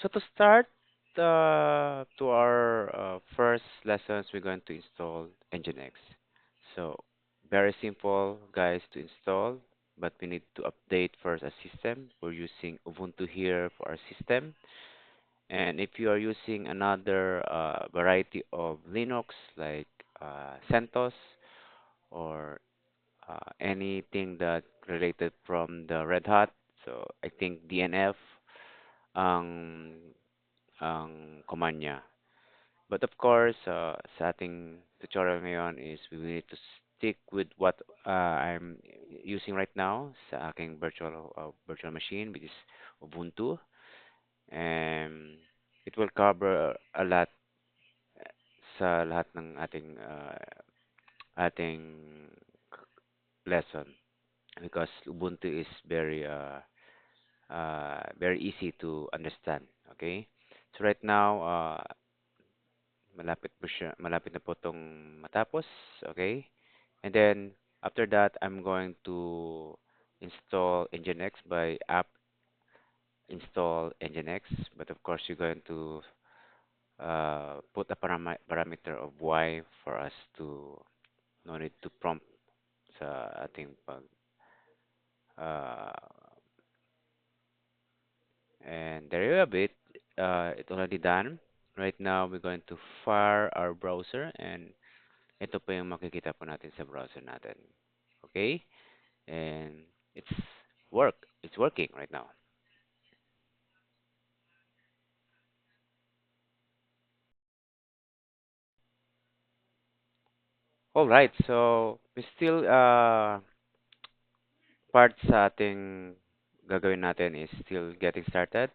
So to start to our first lessons, we're going to install Nginx. So very simple, guys, to install, but we need to update first a system. We're using Ubuntu here for our system. And if you are using another variety of Linux like CentOS or anything that related from the Red Hat, so I think DNF ang command niya. But of course, sa ating tutorial ngayon is we need to stick with what I'm using right now sa aking virtual machine, which is Ubuntu, and it will cover a lot sa lahat ng ating lesson because Ubuntu is very easy to understand. Okay, so right now malapit na po tong matapos. Okay, and then after that I'm going to install Nginx by app install Nginx, but of course you're going to put a parameter of y for us to no need to prompt sa ating pag uh, and there you have it. It's already done. Right now we're going to fire our browser and ito po yung makikita po natin sa browser natin. Okay? And it's it's working right now. All right, so we still part sa ating gagawin natin is still getting started.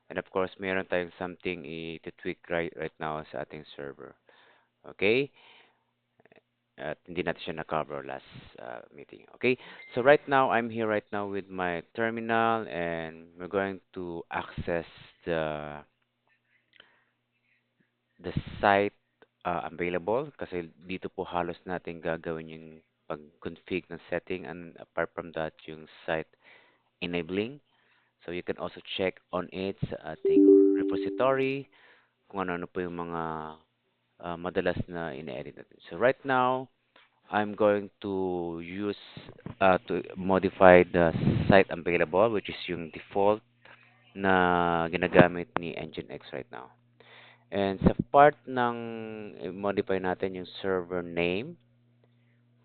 And of course, meron tayong something i-tweak right now sa ating server. Okay? At hindi natin siya na-cover last meeting. Okay? So right now, I'm here right now with my terminal and we're going to access the the site available kasi dito po halos natin gagawin yung pag-config ng setting and apart from that, yung site enabling. So you can also check on it sa ating repository kung ano-ano po yung mga madalas na ine-edit natin. So right now, I'm going to use to modify the site available which is yung default na ginagamit ni Nginx right now. And sa part ng modify natin yung server name,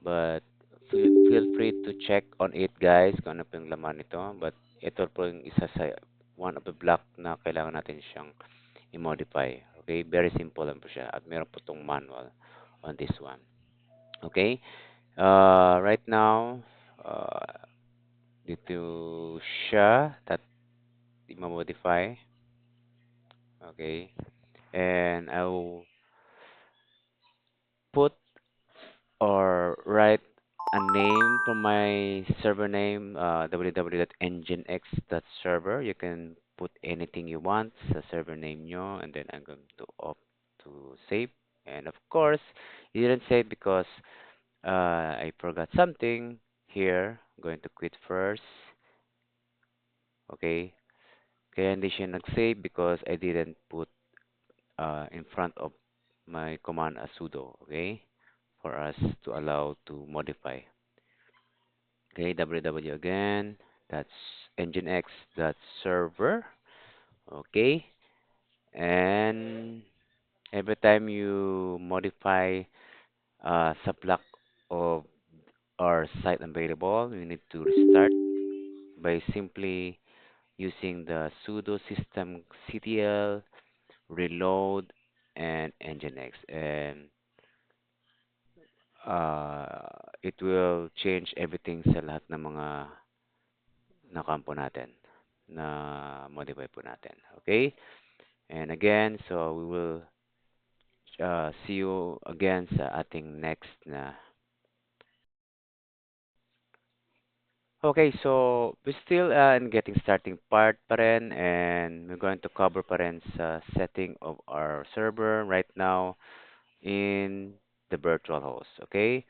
but feel free to check on it guys kung ano po yung laman nito. But ito po yung isa sa one of the block na kailangan natin siyang i-modify. Okay, very simple lang po siya at meron po tong manual on this one. Okay, right now, dito siya that i-modify. Okay, and I will put or write a name for my server name, www.nginx.server. You can put anything you want sa server name nyo, and then I'm going to opt to save. And of course, you didn't save because I forgot something here. I'm going to quit first. Okay. Kaya hindi siya nag-save because I didn't put in front of my command as sudo. Okay. For us to allow to modify. Okay, www again. That's nginx.server. Okay, and every time you modify block of our site available, you need to restart by simply using the sudo systemctl reload and nginx, and it will change everything sa lahat ng mga nakampo natin na modify po natin. Okay? And again, so we will see you again sa ating next na. Okay, so we're still in getting starting part pa rin and we're going to cover pa rin sa setting of our server right now in the virtual host. Okay?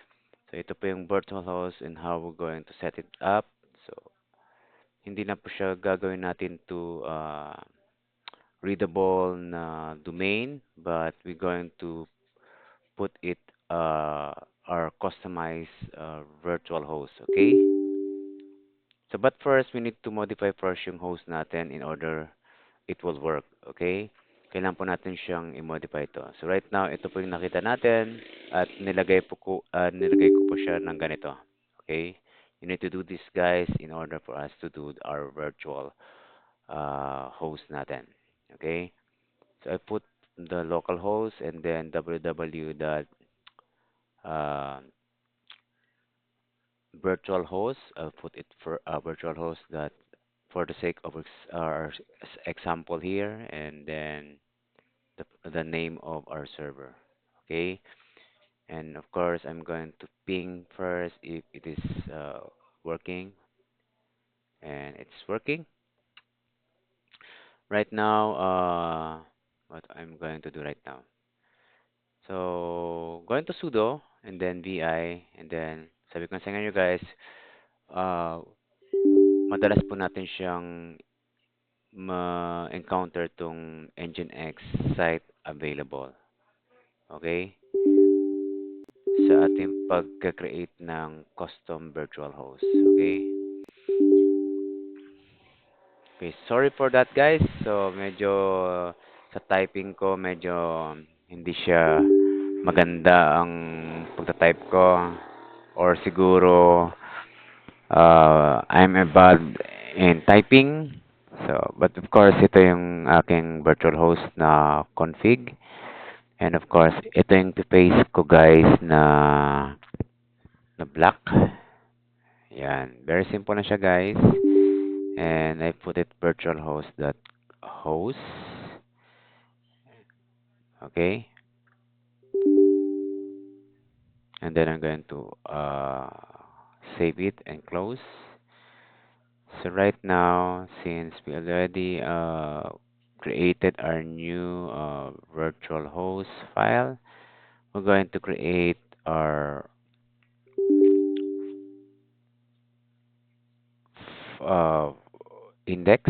So ito po yung virtual host and how we're going to set it up. So hindi na po siya gagawin natin to readable na domain, but we're going to put it our customized virtual host, okay? So, but first, we need to modify first yung host natin in order it will work, okay? Kailangan po natin siyang i-modify ito. So, right now, ito po yung nakita natin at nilagay ko po siya ng ganito, okay? You need to do this, guys, in order for us to do our virtual host natin, okay? So, I put the local host and then www dot uh, virtual host. I'll put it for virtual host that for the sake of our example here, and then the name of our server. Okay, and of course I'm going to ping first if it is working, and it's working right now. What I'm going to do right now. So going to sudo and then vi and then sabi ko sa inyo guys, uh, madalas po natin siyang ma-encounter tong Nginx site available. Okay? Sa ating pagka-create ng custom virtual host. Okay? Okay, sorry for that guys. So medyo sa typing ko medyo hindi siya maganda ang pagta-type ko or siguro I'm a bad in typing. So, but of course, ito yung aking virtual host na config. And of course, ito yung paste ko guys na black. Yan. Very simple na siya guys. And I put it virtual host dot host. Okay. And then I'm going to save it and close. So right now, since we already created our new virtual host file, we're going to create our uh, index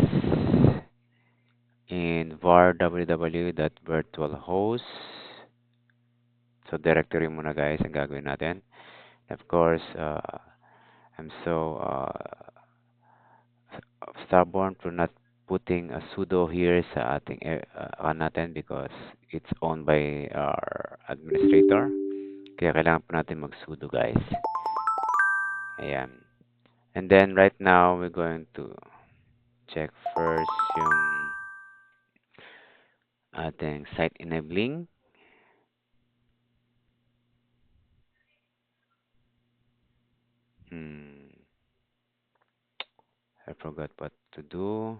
in var www.virtualhost. So directory muna guys ang gagawin natin. Of course, I'm so stubborn for not putting a sudo here sa ating natin because it's owned by our administrator. Kaya kailangan po natin mag-sudo guys. Ayan. And then right now, we're going to check first yung ating site enabling. Hmm, I forgot what to do.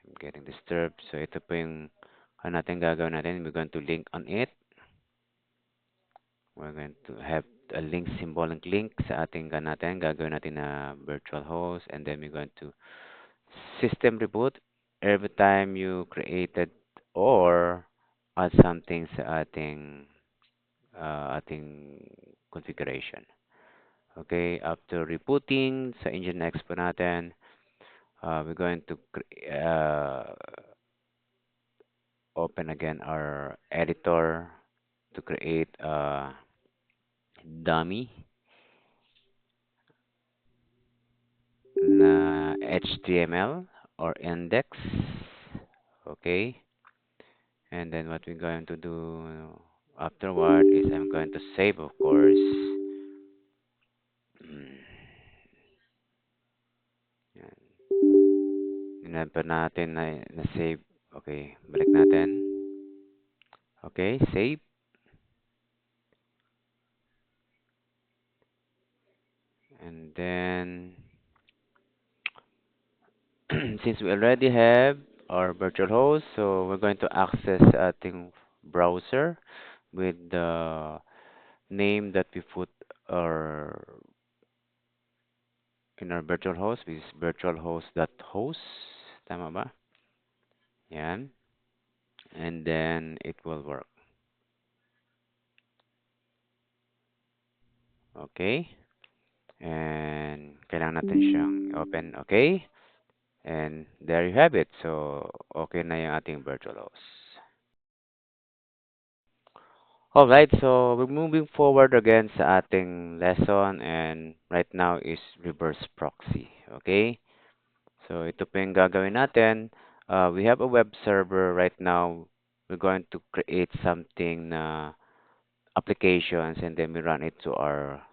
I'm getting disturbed. So ito po yung natin gagawin natin. We're going to link on it. We're going to have a link, symbolic link sa ating natin. Gagawin natin na virtual host. And then we're going to system reboot every time you created or add something sa ating configuration. Okay, after rebooting sa Nginx po natin, we're going to open again our editor to create a dummy na HTML or index. Okay, and then what we're going to do afterward is I'm going to save, of course. Mm, yan. Remember natin na save. Okay, balik natin. Okay, save. And then, since we already have our virtual host, so we're going to access ating browser with the name that we put our in our virtual host, which is virtualhost.host. Tama ba? Yan. And then it will work. Okay. And kailangan natin siyang open. Okay. And there you have it. So, okay na yung ating virtual host. Alright, so we're moving forward again sa ating lesson and right now is reverse proxy. Okay? So, ito po yung gagawin natin. We have a web server right now. We're going to create something na applications and then we run it to our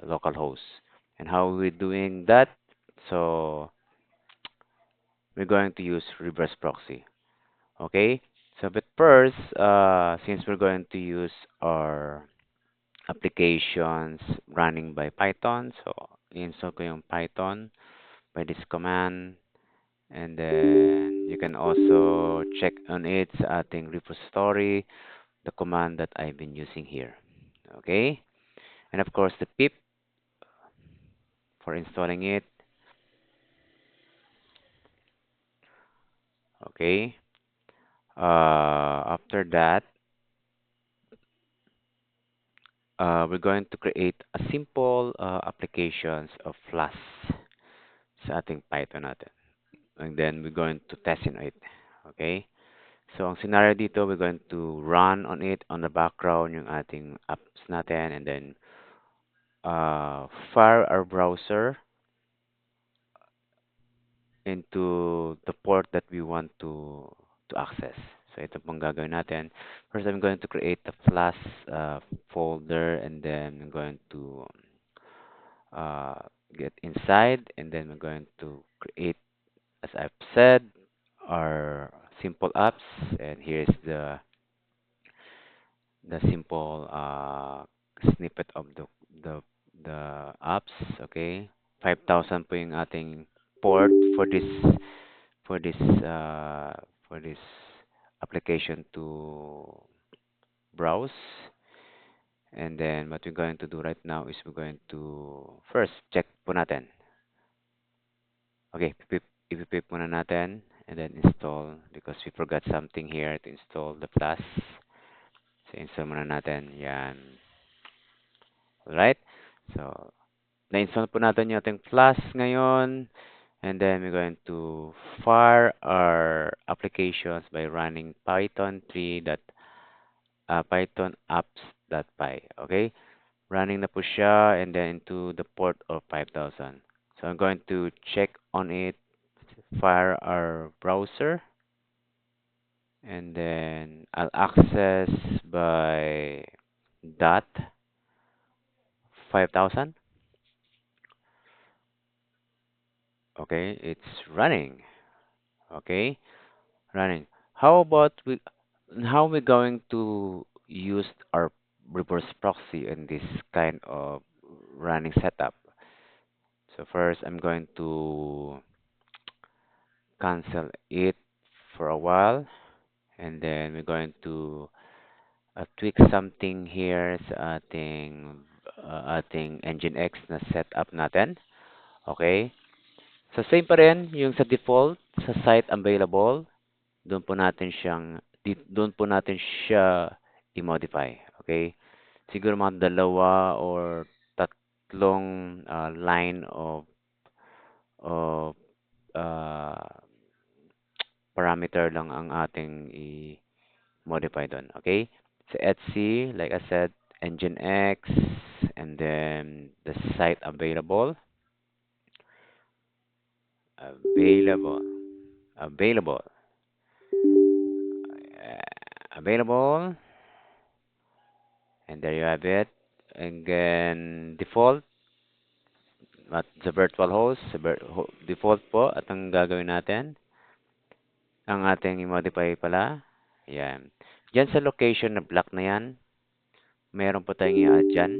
local host. And how are we doing that? So, we're going to use reverse proxy. Okay? So, but first, since we're going to use our applications running by Python, so install ko yung Python by this command. And then you can also check on it sa ating repository, the command that I've been using here. Okay? And of course, the pip for installing it. Okay? After that, we're going to create a simple applications of Flask sa ating Python natin. And then we're going to test in it. Okay? So, ang scenario dito, we're going to run on it on the background yung ating apps natin and then fire our browser into the port that we want to access. So, ito pong gagawin natin. First, I'm going to create a Flask folder and then I'm going to uh, get inside and then we're going to create, as I've said, our simple apps. And here's the simple snippet of the the apps. Okay, 5,000 po yung ating port for this uh, for this application to browse. And then what we're going to do right now is we're going to first check po natin. Okay, ipipip muna natin and then install because we forgot something here to install the plus. So install muna natin. Yan. Alright? So, na-install po natin yung ating Flask ngayon. And then we're going to fire our applications by running python 3 dot python apps.py. Okay? Running na po siya and then into the port of 5,000. So I'm going to check on it, fire our browser, and then I'll access by dot 5,000. Okay, it's running. Okay, running. How about how we going to use our reverse proxy in this kind of running setup? So first, I'm going to cancel it for a while, and then we're going to tweak something here sa ating Nginx na setup natin. Okay? So same pa rin yung sa default sa site available. Doon po natin siya i-modify. Okay? Siguro mga dalawa or tatlong line of uh, parameter lang ang ating i-modify doon. Okay? Sa Etsy, like I said, Nginx, and then the site available, available, available, available, and there you have it. And then default at sa virtual host, default po at ang gagawin natin, ang ating i-modify pala, yan. Diyan sa location na black na yan, meron po tayong i-add dyan.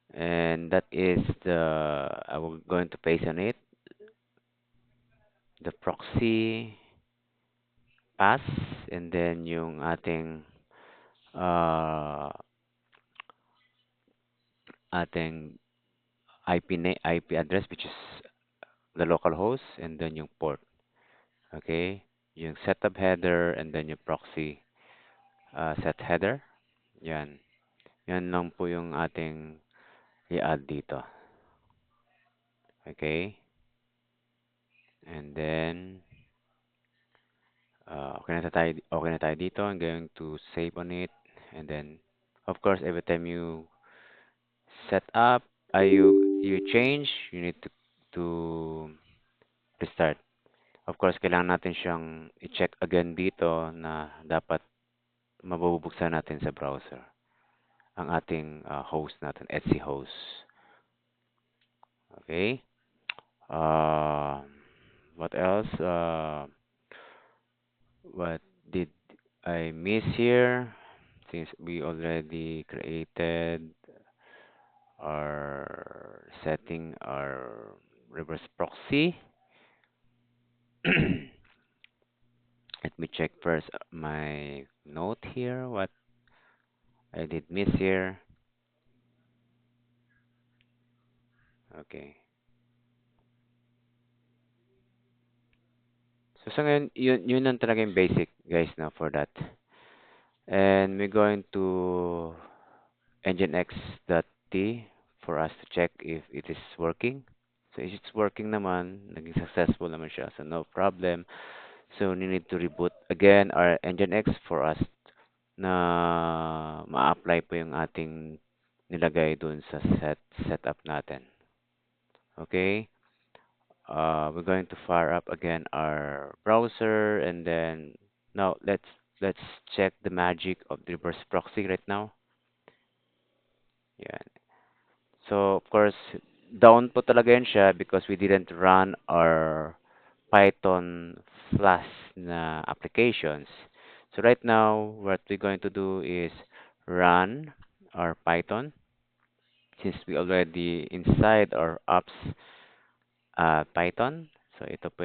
And that is I will going to paste on it, the proxy pass, and then yung ating uh, ating IP address, which is the local host, and then yung port. Okay? Yung setup header, and then yung proxy set header. Yan. Yan lang po yung ating i-add dito. Okay? And then, okay na tayo dito. I'm going to save on it. And then, of course, every time you set up, you change, you need to restart. Of course, kailangan natin siyang i-check again dito na dapat mabubuksan natin sa browser ang ating host natin, Etsy host. Okay? Uh, what else? What did I miss here? Since we already created our setting our reverse proxy. Let me check first my note here, what I did miss here. Okay. So sa ngayon, yun lang talaga yung basic, guys, na for that. And we're going to nginx.t for us to check if it is working. So if it's working naman, naging successful naman siya, so no problem. So we need to reboot again our nginx for us na ma-apply po yung ating nilagay dun sa setup natin. Okay? We're going to fire up again our browser, and then now let's check the magic of the reverse proxy right now. Yeah. So of course, down po talaga yun siya because we didn't run our Python Flask na applications. So right now, what we're going to do is run our Python since we already inside our apps Python. So ito po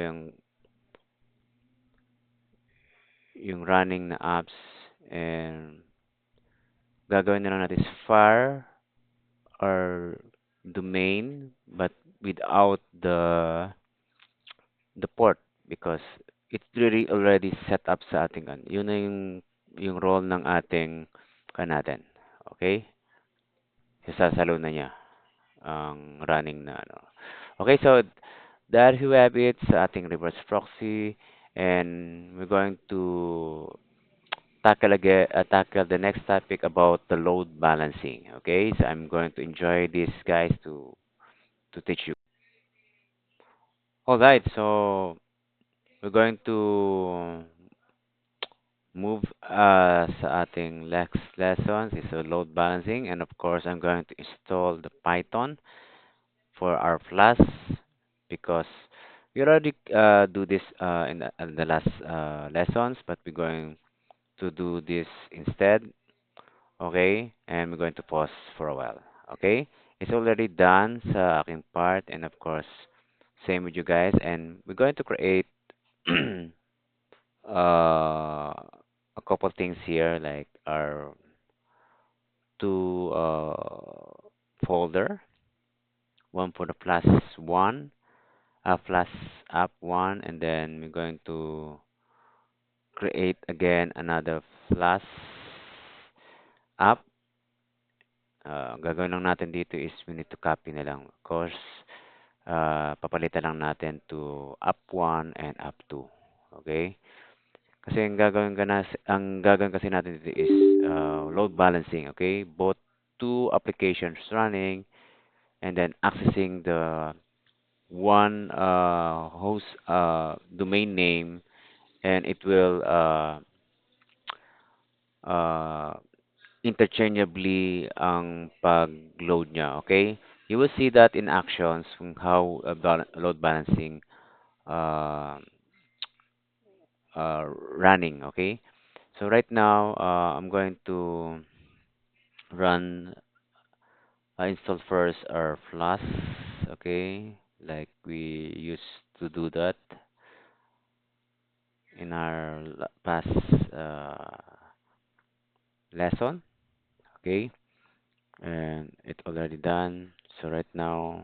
yung running na apps, and gagawin na lang natin is var our domain but without the port because it's really already set up sa ating yun na yung role ng ating natin. Okay? Sasalo na niya ang running na ano. Okay, so there you have it sa ating reverse proxy, and we're going to tackle the next topic about the load balancing. Okay, so I'm going to enjoy this, guys, to teach you. All right, so we're going to move sa ating next lessons is a load balancing, and of course I'm going to install the Python for our Flask because we already do this in the last lessons, but we're going to do this instead. Okay, and we're going to pause for a while. Okay, it's already done sa aking part, and of course same with you guys, and we're going to create a couple things here like our two folder, one for the plus one, plus app one, and then we're going to create again another plus app. Gagawin lang natin dito is we need to copy na lang. Of course, papalitan lang natin to app one and app two. Okay? Kasi ang gagawin kasi natin dito is load balancing, okay? Both two applications running and then accessing the one host domain name, and it will uh, interchangeably ang pag-load niya, okay? You will see that in actions kung how load balancing uh, running, okay? So right now, I'm going to run install first our Flask, okay? Like we used to do that in our past uh, lesson, okay? And it's already done. So right now,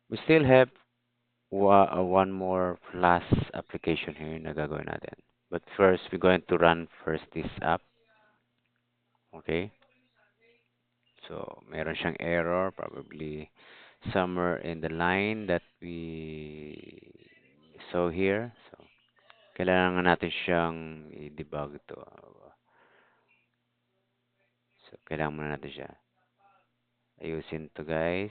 we still have one more Flask application here na gagawin natin. But first, we're going to run first this app, okay? So, meron siyang error, probably somewhere in the line that we saw here. So, kailangan natin siyang i-debug ito. So, kailangan muna natin siya ayusin to guys.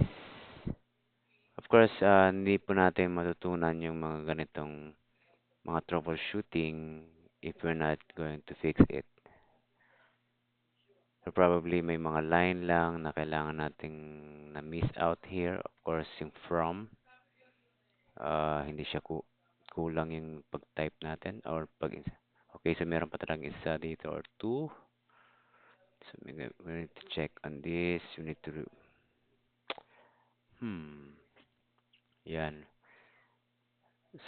Of course, hindi po natin matutunan yung mga ganitong mga troubleshooting if we're not going to fix it. So probably may mga line lang na kailangan nating na miss out here. Of course, yung from, hindi siya kulang yung pag-type natin or pag okay, so meron pa talagang isa dito or two. So we need to check on this. We need to hmm, yan.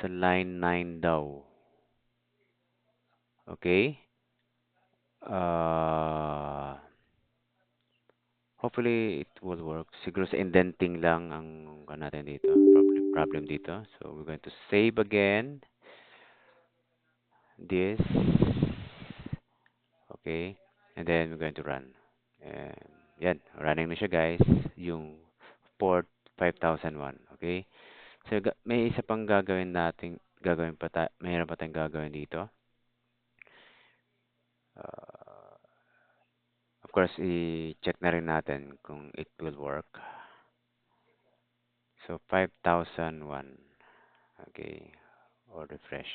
Sa line 9 daw. Okay? Uh, Hopefully it will work. Siguro sa indenting lang ang natin dito. Problem dito. So we're going to save again this. Okay. And then we're going to run. And yan, running na siya guys. Yung port 5001. Okay. So may isa pang gagawin pa mayroon pa tayong gagawin dito. Uh, of course, i-check na rin natin kung it will work. So 5001. Okay. Or refresh.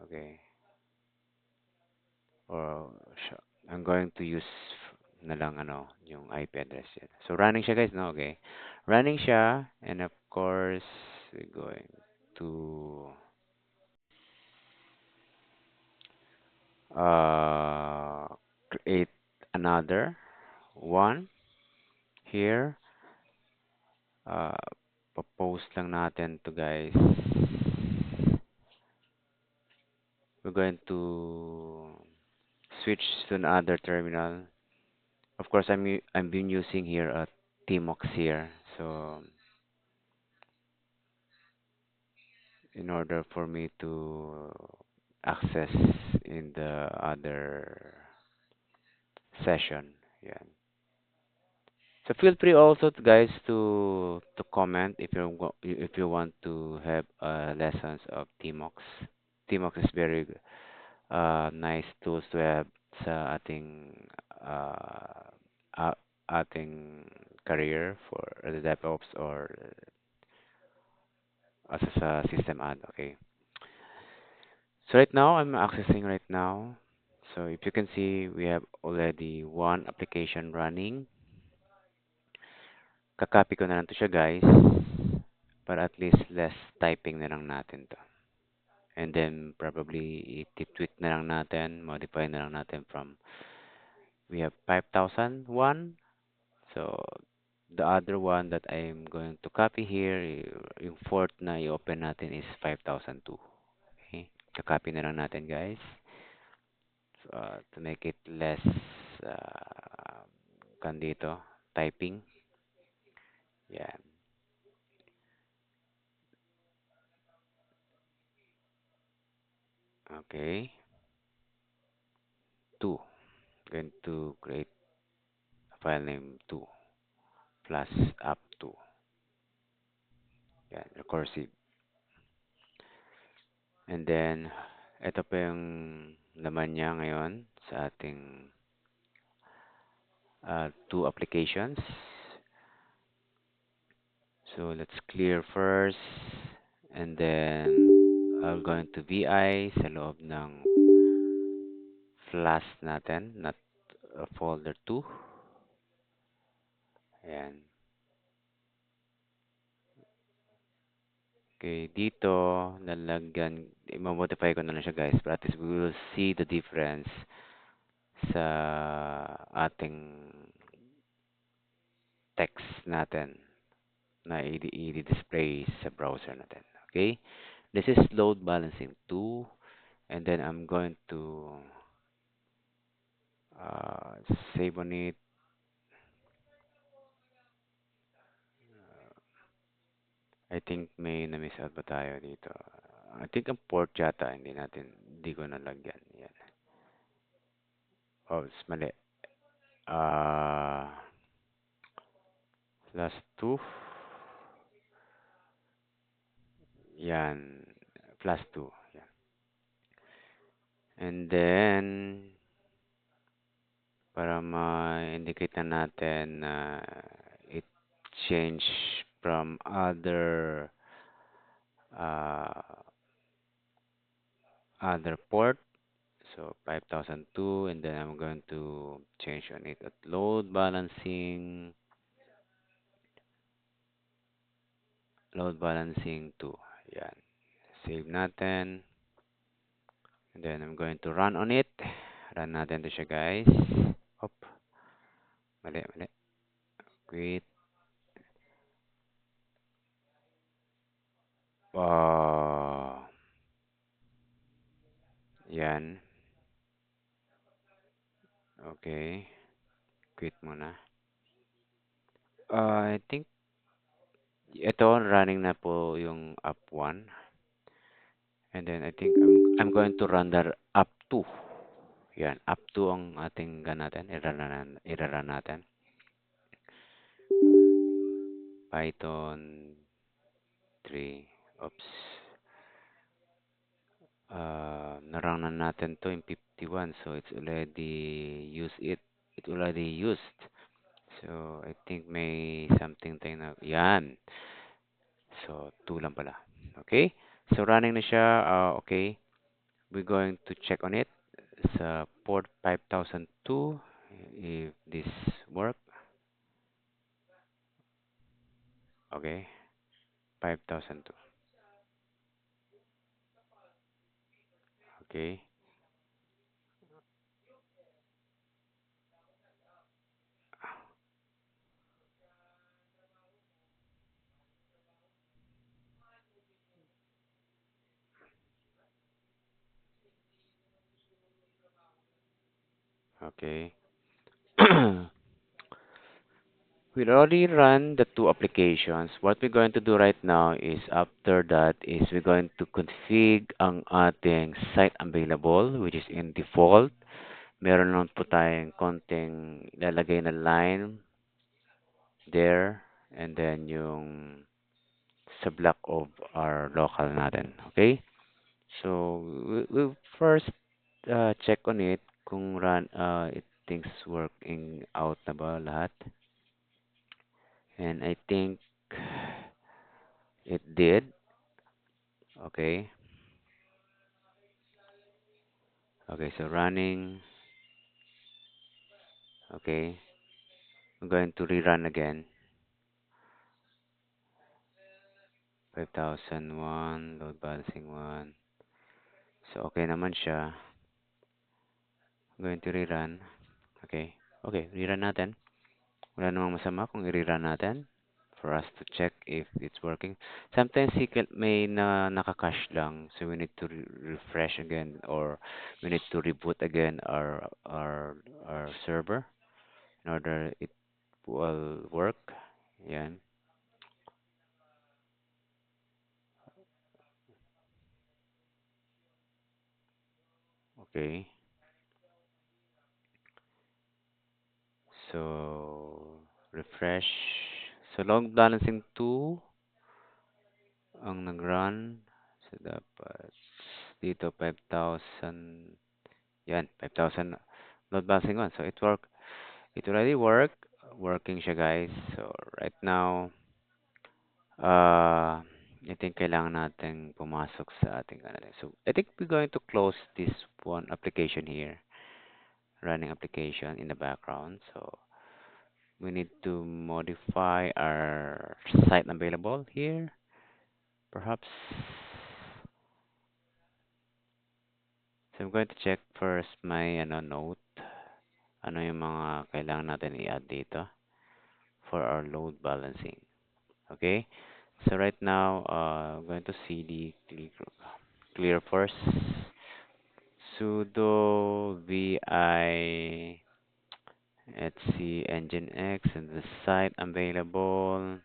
Okay. Or I'm going to use na lang yung IP address yan. So running siya guys, no? Okay. Running siya and of course we're going to uh create another one here. Uh Post lang natin to guys. We're going to switch to another terminal. Of course, I'm been using here a Tmox here. So in order for me to access in the other session, yeah. So feel free also to guys to comment if if you want to have lessons of Tmox. Tmox is very nice tools to have sa uh, ating career for the DevOps or as a system ad. Okay. So right now I'm accessing right now. So if you can see, we have already one application running. Kakopy ko na lang to siya guys. Para at least less typing na lang natin to. And then probably i-tweak na lang natin, modify na lang natin from we have 5001. So the other one that I'm going to copy here, yung fourth na i-open natin is 5002. Okay? Kakopy na lang natin guys. So, to make it less dito, typing. Yeah. Okay. 2. Going to create a file name 2 plus up to. Yan, recursive. And then, ito pa yung laman niya ngayon sa ating two applications. So, let's clear first. And then, I'll go into VI sa loob ng flash natin, not folder 2. Ayan. Okay, dito, i-modify ko na lang siya guys, but at least we will see the difference sa ating text natin na i-display sa browser natin. Okay? This is load balancing 2, and then I'm going to uh, save on it. I think may na-miss out ba tayo dito? I think ang port yata, hindi ko nalagyan. Yan. Oh, it's mali. Uh, plus 2. Yan. Plus 2. Yan. And then, para ma-indicate na natin na it change from uh, other port. So 5002, and then I'm going to change on it at load balancing 2. Yan. Save natin. And then I'm going to run on it. Run natin to siya, guys. Hop. Mali, mali. Quit. Uh, yan. Okay. Quit muna. I think ito running na po yung up 1. And then I think I'm going to run the up 2. Yan, up 2 ang ating natin. Iraran natin. Python 3. Oops. Narang na natin to in 51. So it's already It already used. So I think may something tayo na. Yan. So 2 lang pala. Okay? So running na siya. Okay. We're going to check on it. Sa port 5002 if this work. Okay. 5002. Okay. Okay. We already run the two applications. What we're going to do right now is after that is we're going to config ang ating site available which is in default. Meron lang po tayong konting lalagay na line there and then yung sa block of our local natin. Okay? So we first check on it kung it things working out na ba lahat. And I think it did. Okay. Okay, so running. Okay. I'm going to rerun again. 5001, load balancing 1. So, okay naman siya. I'm going to rerun. Okay. Okay, rerun natin. Wala namang masama kung i-rerun natin for us to check if it's working. Sometimes may naka-cache lang, so we need to refresh again or we need to reboot again our server in order it will work. Yan. Okay. So, refresh. So, load balancing 2 ang nag-run. So, dapat dito 5,000. Yan, 5,000 load balancing 1. So, it already working siya, guys. So, right now, uh, I think kailangan natin pumasok sa ating So, I think we're going to close this one application here, running application in the background. So, we need to modify our site available here. Perhaps. So, I'm going to check first my note. Ano yung mga kailangan natin i-add dito for our load balancing. Okay? So right now, I'm going to cd clear first. Sudo vi etc nginx and the site available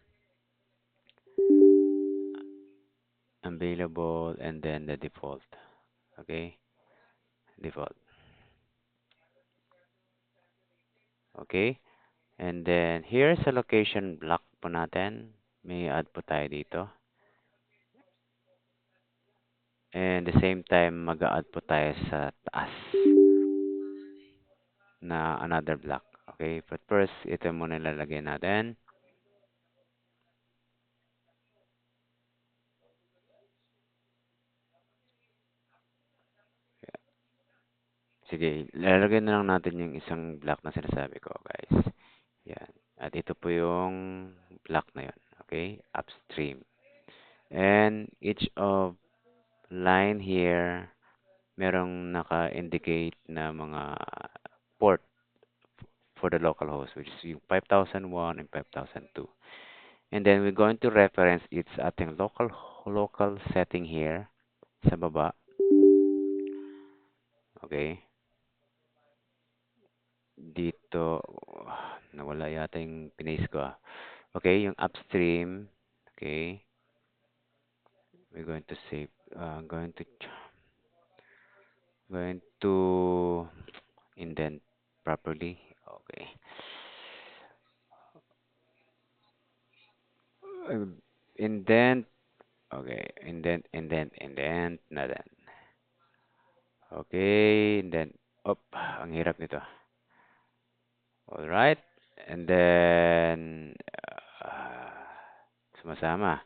and then the default. Okay? Default. Okay? And then here's a location block po natin, may add po tayo dito. And the same time, mag-add po tayo sa taas na another block. Okay, but first, ito muna ilalagay natin. Sige, lalagay na lang natin yung isang block na sinasabi ko, guys. Yan. At ito po yung block na yun. Okay, upstream. And each of line here, merong naka-indicate na mga port for the local host, which is yung 5001 and 5002. And then we're going to reference its ating local setting here sa baba. Okay. Dito, nawala yata yung pinaste ko ah. Okay, yung upstream. Okay. We're going to save, going to indent properly. Okay. Indent. Okay. Indent na din. Okay. And then, ang hirap nito. All right. And then, sumasama.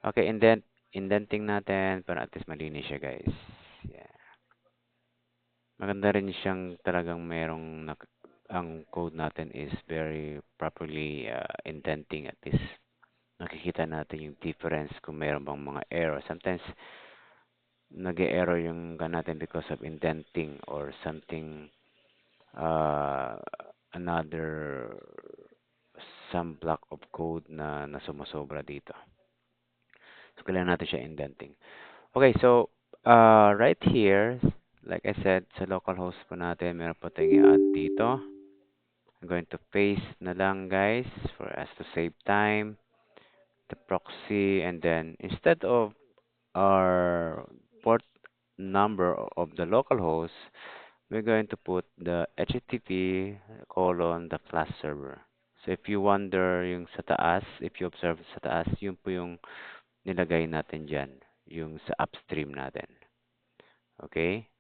Okay, indenting natin para at least malinis siya, guys. Yeah. Maganda rin siyang talagang ang code natin is very properly indenting at least nakikita natin yung difference kung meron bang mga error. Sometimes nag-error yung natin because of indenting or something uh, another some block of code na sumusobra dito. So, kailangan natin siya indenting. Okay, so right here, like I said, sa localhost po natin, meron po tayong i-add dito. I'm going to paste na lang, guys, for us to save time. The proxy, and then instead of our port number of the localhost, we're going to put the HTTP colon the flash server. So if you wonder yung sa taas, if you observe sa taas, yun po yung nilagay natin dyan, yung sa upstream natin. Okay?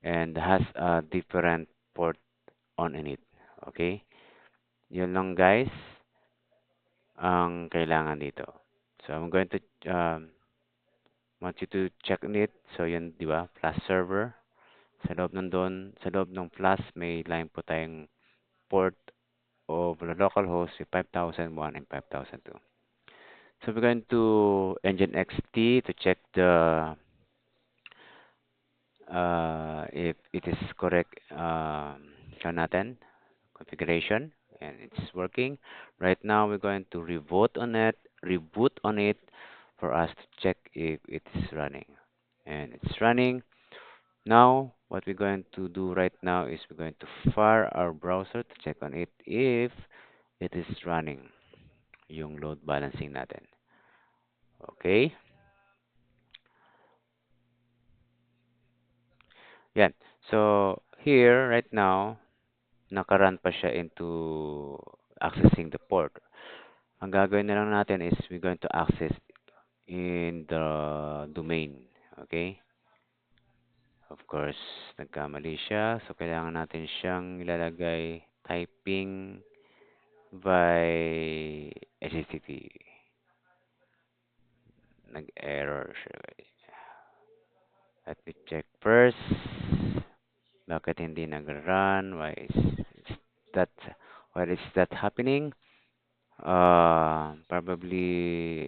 And has a different port on in it. Okay? Yun lang guys ang kailangan dito. So I'm going to want you to check on it. So yun, di ba? Flash server. Sa loob ng flash, may line po tayong port of the local host with 5001 and 5002. So we're going to Nginx to check the if it is correct natin configuration and it's working. Right now we're going to reboot on it for us to check if it is running. And it's running. Now what we're going to do right now is we're going to fire our browser to check on it if it is running yung load balancing natin. Okay? Yan. So here right now nakaran pa siya into accessing the port. Ang gagawin na lang natin is we're going to access in the domain. Okay? Of course, nagkamali siya. So, kailangan natin siyang ilalagay typing by HTTP. Nag-error siya. Let me check first. Bakit hindi nag-run? That, why is that happening? Probably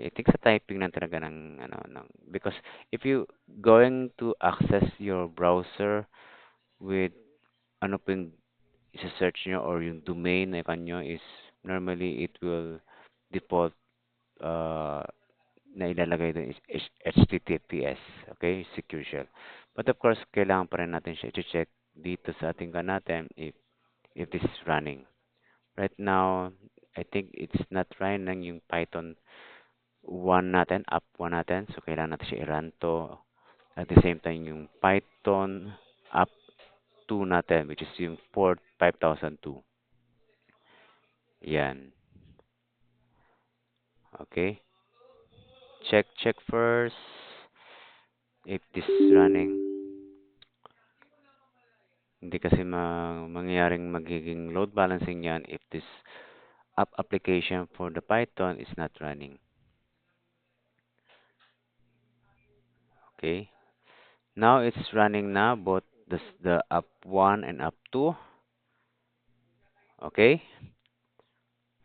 I think sa typing lang talaga ng because if you going to access your browser with ano po yung isa-search nyo or yung domain na kanyo is normally it will default uh, na ilalagay doon is HTTPS, okay, secure shell. But of course, kailangan pa rin natin siya i-check dito sa ating natin if this is running. Right now, I think it's not running yung Python 1 natin, app 1 natin. So, kailangan natin siya i-run to. At the same time, yung Python app 2 natin, which is yung port 5002. Yan. Okay, check first if this is running. Hindi kasi mangyaring magiging load balancing yan if this app application for the Python is not running. Okay, now it's running now, both the app 1 and app 2. Okay,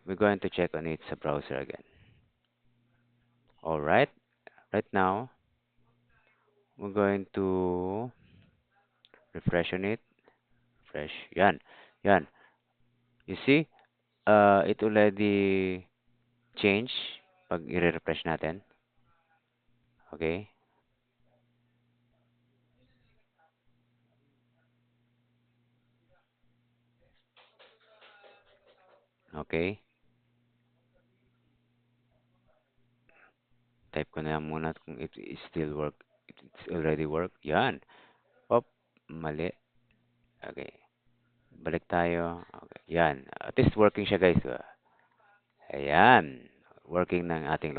we're going to check on its browser again. All right, right now we're going to refresh on it. Refresh. Yan. Yan. You see, it already changed pag i-refresh natin. Okay? Okay? Type ko na muna kung it is still work. It's already work. Yan. Op, mali. Okay. Balik tayo. Okay. Yan. At least working siya, guys. Ayan. Working ng ating.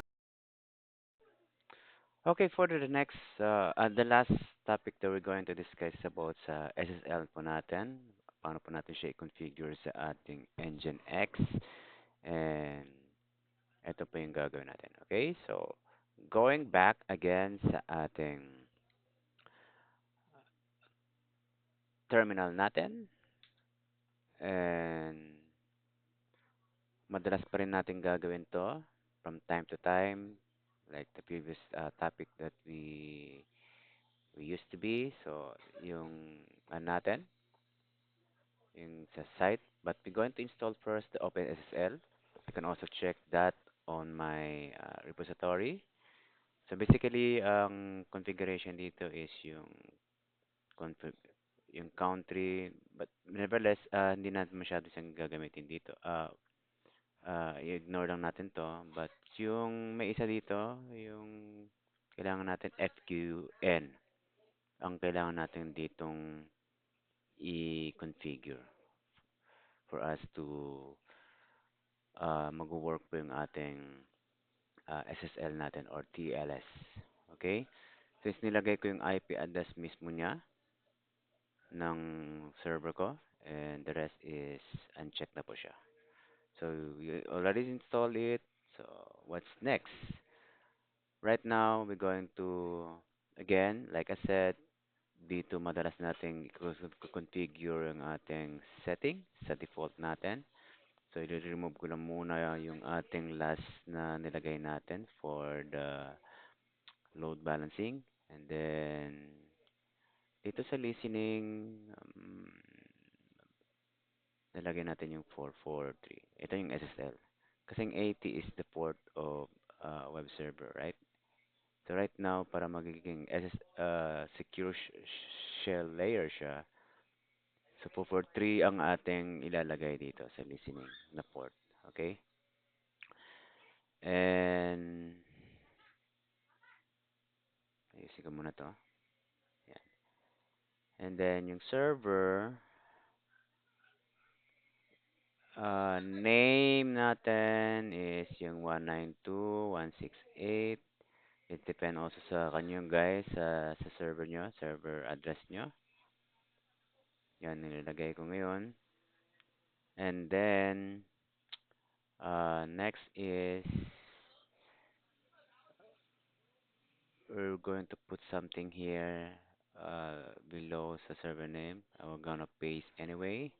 Okay, for the next, the last topic that we're going to discuss about sa SSL po natin. Paano po natin siya i-configure sa ating Engine X. And ito po yung gagawin natin. Okay, so going back again sa ating terminal natin. And madalas pa rin natin gagawin to from time to time. Like the previous topic that we used to be. So, yung natin, yung sa site. But we're going to install first the OpenSSL. You can also check that on my repository. So basically, ang configuration dito is config yung country, but nevertheless, hindi natin masyado siyang gagamitin dito. I-ignore lang natin to. But yung may isa dito, yung kailangan natin FQN. Ang kailangan natin ditong i-configure for us to mag-work po yung ating SSL natin or TLS. Okay? Since nilagay ko yung IP address mismo niya ng server ko, and the rest is unchecked na po siya. So, we already installed it. So, what's next? Right now, we're going to, again, like I said, dito madalas nating i-configure yung ating setting sa default natin. So, i-remove ko lang muna yung ating last na nilagay natin for the load balancing. And then, dito sa listening, nalagay natin yung 443. Ito yung SSL. Kasi yung 80 is the port of web server, right? So, right now, para magiging secure shell layer siya, so 443 ang ating ilalagay dito sa listening na port. Okay? And, ayusin ko muna to. Yan. And then, yung server, name natin is yung 192.168. It depend also sa kanyo guys, sa server nyo, server address nyo. Yan, nilalagay ko ngayon. And then, next is, we're going to put something here below sa server name. We're gonna paste anyway.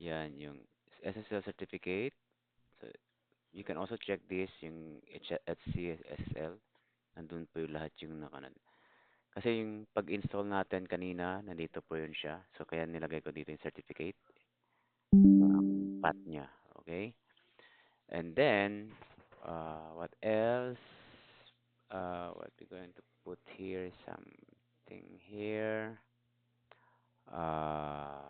Yan, yung SSL certificate. So, you can also check this, yung HCSSL. Nandun po yung lahat yung kasi yung pag-install natin kanina, nandito po yun siya. So, kaya nilagay ko dito yung certificate. Ang path niya. Okay? And then, what else? What we're going to put here, something here. Uh,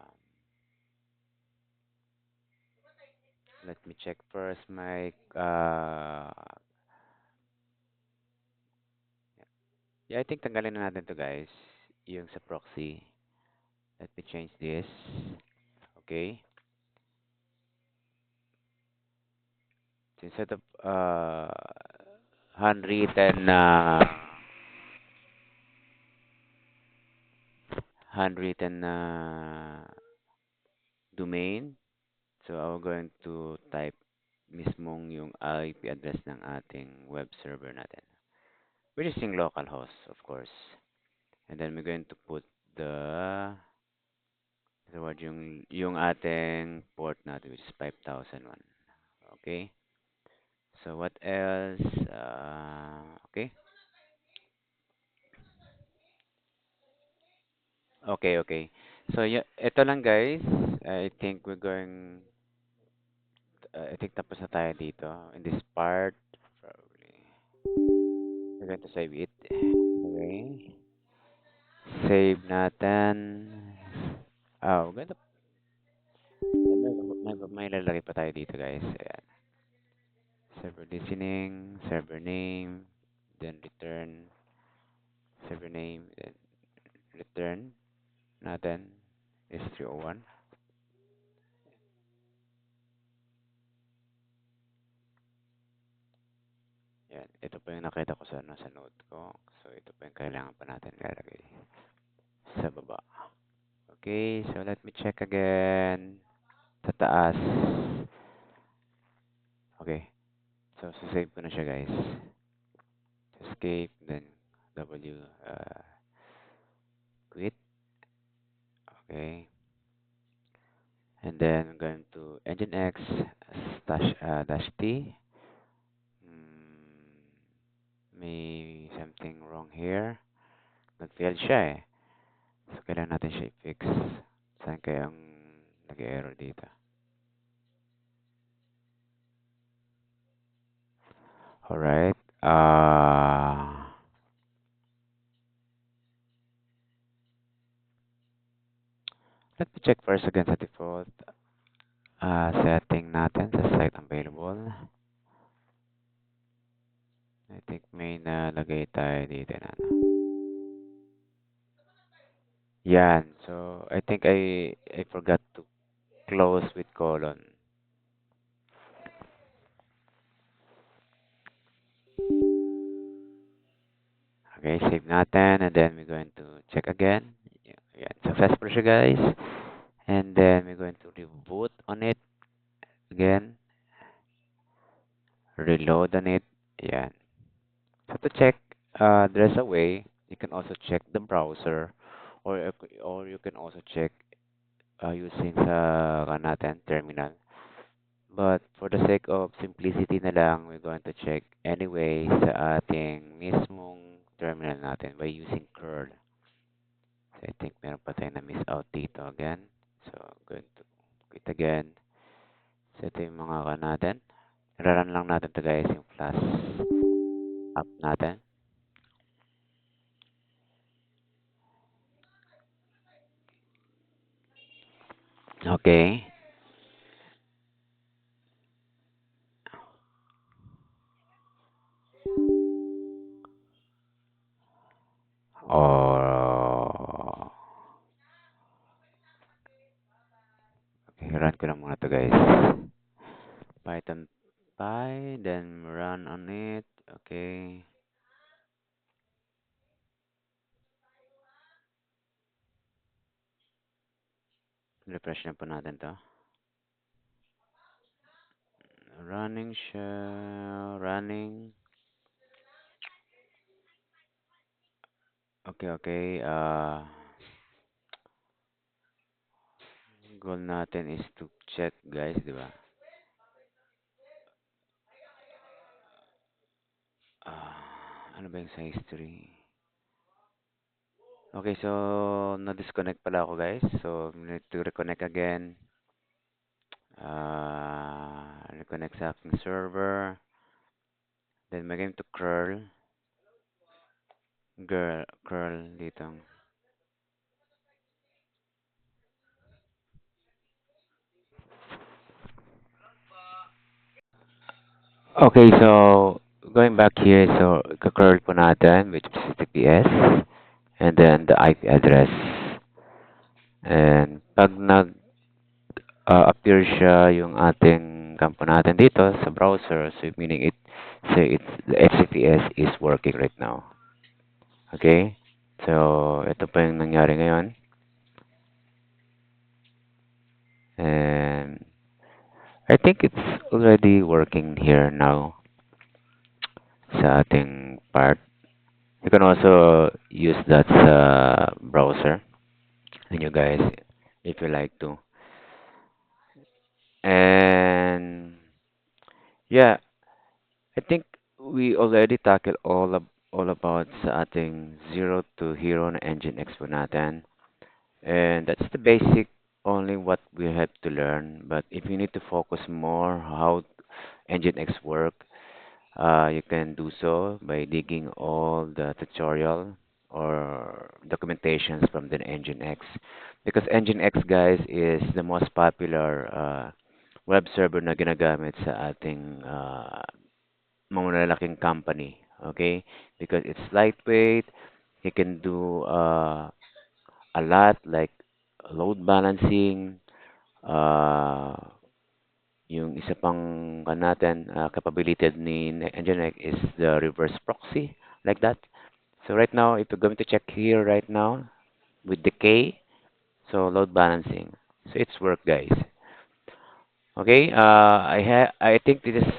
Let me check first my, yeah, I think tanggalin na natin to guys. Yung sa proxy. Let me change this. Okay? So instead of, handwritten handwritten domain. So I'm going to type mismong yung IP address ng ating web server natin, which is yung localhost, of course. And then we're going to put the toward yung ating port natin, which is 5001. Okay. So what else? Okay. Okay, okay. So yeah, ito lang guys. I think we're going I think tapos na tayo dito in this part. Probably. We're going to save it. Okay. Save natin. Oh, we're going to may lalagay pa tayo dito guys. Ayan. Server listening, server name, then return server name, then return natin is 301. Yan, ito pa yung nakita ko sa nasa note ko. So ito pa yung kailangan pa natin ilalagay sa baba. Okay, so let me check again. Sa taas. Okay. So, save ko na siya guys. Escape, then W, quit. Okay. And then I'm going to Nginx dash T. Hmm, may something wrong here. Nag-fail siya eh. So, kailangan natin siya i-fix. Saan kaya ang nag-error dito? Alright. Let me check first again sa default setting natin sa site available. I think may nalagay tayo dito na ano. Yan. So, I think I forgot to close with colon. Okay, save natin and then we're going to check again. Yan. Successful siya guys. And then we're going to reboot on it again. Reload on it. Yan. So to check, there's a way you can also check the browser or you can also check using sa natin terminal. But for the sake of simplicity na lang, we're going to check anyway sa ating mismong terminal natin by using curl. So I think meron pa tayong na-miss out dito again. So I'm going to quit again. So ito yung mga natin. Rerun lang natin to guys yung flash up natin. Okay. Oh. Okay, run ko lang muna to guys. Python py, then run on it. Okay. Refresh na po natin to. Running siya. Running. Okay, okay. Goal natin is to check guys, di ba? Ano ba yung sa history? Okay, so na-disconnect pala ako guys. So, we need to reconnect again. Reconnect sa aking server. Then, we're going to curl. Curl dito. Okay, so going back here, so curl po natin which is HTTPS and then the IP address. And pag nag appear siya yung ating kampo natin dito sa browser. So meaning the HTTPS is working right now. Okay? So ito pa yung nangyari ngayon. And I think it's already working here now sa ating part. You can also use that sa browser and you guys if you like to. And yeah, I think we already tackled all about sa ating zero to hero na engine expo natin. And that's the basic only what we have to learn. But if you need to focus more how Nginx work, you can do so by digging all the tutorial or documentations from the Nginx. Because Nginx, guys, is the most popular web server na ginagamit sa ating mga malalaking company. Okay? Because it's lightweight, you can do a lot like load balancing, uh, yung isa pang natin capability ni Nginx is the reverse proxy like that. So right now, if you're going to check here right now with the K, so load balancing. So it's work, guys. Okay, I think this is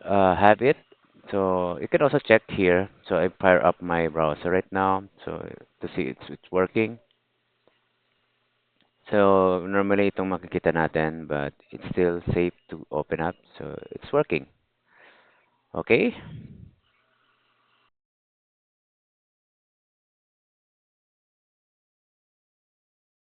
have it. So you can also check here. So I fire up my browser right now, so to see it's working. So normally itong makikita natin, but it's still safe to open up. So it's working. Okay.